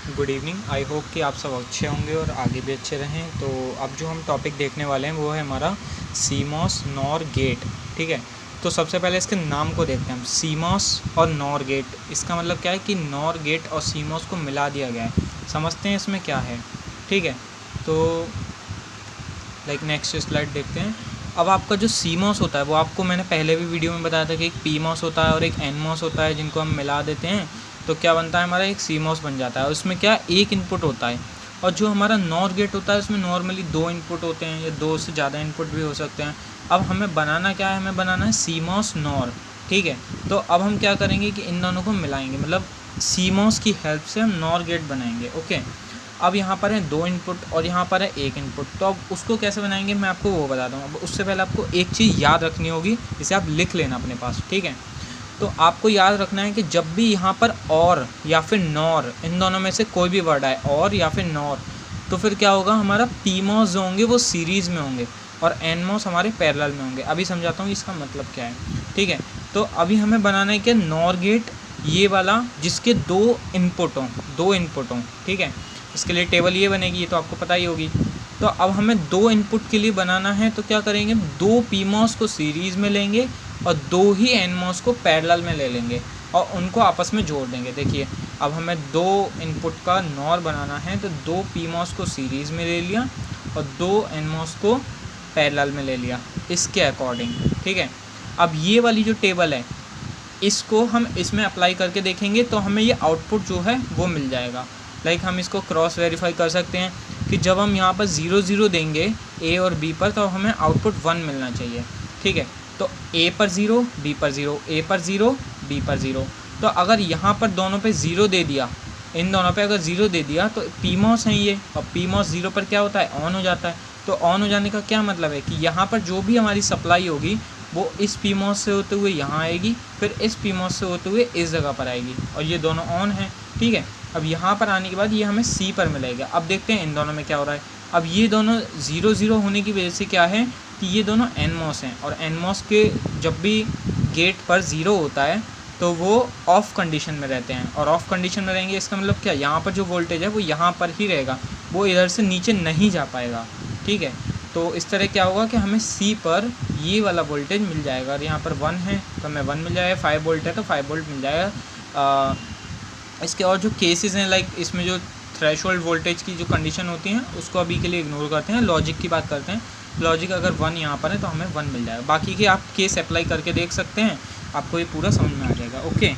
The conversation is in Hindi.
Good evening. आई होप कि आप सब अच्छे होंगे और आगे भी अच्छे रहें। तो अब जो हम टॉपिक देखने वाले हैं वो है हमारा सीमॉस नॉर गेट। ठीक है, तो सबसे पहले इसके नाम को देखते हैं हम, सीमॉस और नॉर गेट। इसका मतलब क्या है कि नॉर गेट और सीमॉस को मिला दिया गया है। समझते हैं इसमें क्या है। ठीक है, तो नेक्स्ट स्लाइड देखते हैं। अब आपका जो सीमॉस होता है वो आपको मैंने पहले भी वीडियो में बताया था कि एक पीमॉस होता है और एक एनमॉस होता है, जिनको हम मिला देते हैं तो क्या बनता है, हमारा एक सीमॉस बन जाता है। उसमें क्या एक इनपुट होता है, और जो हमारा नॉर गेट होता है उसमें नॉर्मली 2 इनपुट होते हैं या 2 से ज़्यादा इनपुट भी हो सकते हैं। अब हमें बनाना क्या है, हमें बनाना है सीमॉस नॉर। ठीक है, तो अब हम क्या करेंगे कि इन दोनों को मिलाएंगे, मतलब सीमॉस की हेल्प से हम नॉर गेट बनाएंगे। ओके, अब यहाँ पर है 2 इनपुट और यहाँ पर है 1 इनपुट। तो अब उसको कैसे बनाएंगे मैं आपको वो बताता हूँ। अब उससे पहले आपको एक चीज़ याद रखनी होगी, जिसे आप लिख लेना अपने पास। ठीक है, तो आपको याद रखना है कि जब भी यहाँ पर और या फिर नॉर, इन दोनों में से कोई भी वर्ड आए, और या फिर नॉर, तो फिर क्या होगा, हमारा पीमॉस जो होंगे वो सीरीज़ में होंगे और एनमॉस हमारे पैरेलल में होंगे। अभी समझाता हूँ इसका मतलब क्या है। ठीक है, तो अभी हमें बनाना है कि नॉर गेट ये वाला जिसके 2 इनपुट हों। ठीक है, इसके लिए टेबल ये बनेगी, ये तो आपको पता ही होगी। तो अब हमें 2 इनपुट के लिए बनाना है, तो क्या करेंगे, 2 पीमॉस को सीरीज़ में लेंगे और 2 ही एनमॉस को पैरेलल में ले लेंगे और उनको आपस में जोड़ देंगे। देखिए, अब हमें 2 इनपुट का नॉर बनाना है, तो 2 पीमॉस को सीरीज़ में ले लिया और 2 एनमॉस को पैरेलल में ले लिया इसके अकॉर्डिंग। ठीक है, अब ये वाली जो टेबल है इसको हम इसमें अप्लाई करके देखेंगे तो हमें ये आउटपुट जो है वो मिल जाएगा। हम इसको क्रॉस वेरीफाई कर सकते हैं कि जब हम यहाँ पर 0 0 देंगे ए और बी पर, तो हमें आउटपुट 1 मिलना चाहिए। ठीक है, तो ए पर 0, बी पर 0, ए पर 0, बी पर 0। तो अगर यहाँ पर दोनों पे 0 दे दिया, इन दोनों पे अगर 0 दे दिया तो पीमॉस है ये, और पीमॉस 0 पर क्या होता है, ऑन हो जाता है। तो ऑन हो जाने का क्या मतलब है कि यहाँ पर जो भी हमारी सप्लाई होगी वो इस पीमॉस से होते हुए यहाँ आएगी, फिर इस पीमॉस से होते हुए इस जगह पर आएगी, और ये दोनों ऑन हैं। ठीक है, अब यहाँ पर आने के बाद ये हमें सी पर मिलेगा। अब देखते हैं इन दोनों में क्या हो रहा है। अब ये दोनों 0 0 होने की वजह से क्या है कि ये दोनों एनमॉस हैं, और एनमॉस के जब भी गेट पर 0 होता है तो वो ऑफ़ कंडीशन में रहते हैं, और ऑफ़ कंडीशन में रहेंगे इसका मतलब क्या, यहाँ पर जो वोल्टेज है वो यहाँ पर ही रहेगा, वो इधर से नीचे नहीं जा पाएगा। ठीक है, तो इस तरह क्या होगा कि हमें सी पर ये वाला वोल्टेज मिल जाएगा, और यहाँ पर 1 है तो हमें 1 मिल जाएगा, 5 वोल्ट है तो 5 वोल्ट मिल जाएगा। इसके और जो केसेस हैं, इसमें जो थ्रेशोल्ड वोल्टेज की जो कंडीशन होती हैं उसको अभी के लिए इग्नोर करते हैं, लॉजिक की बात करते हैं। लॉजिक अगर 1 यहाँ पर है तो हमें 1 मिल जाएगा। बाकी के आप केस अप्लाई करके देख सकते हैं, आपको ये पूरा समझ में आ जाएगा। ओके।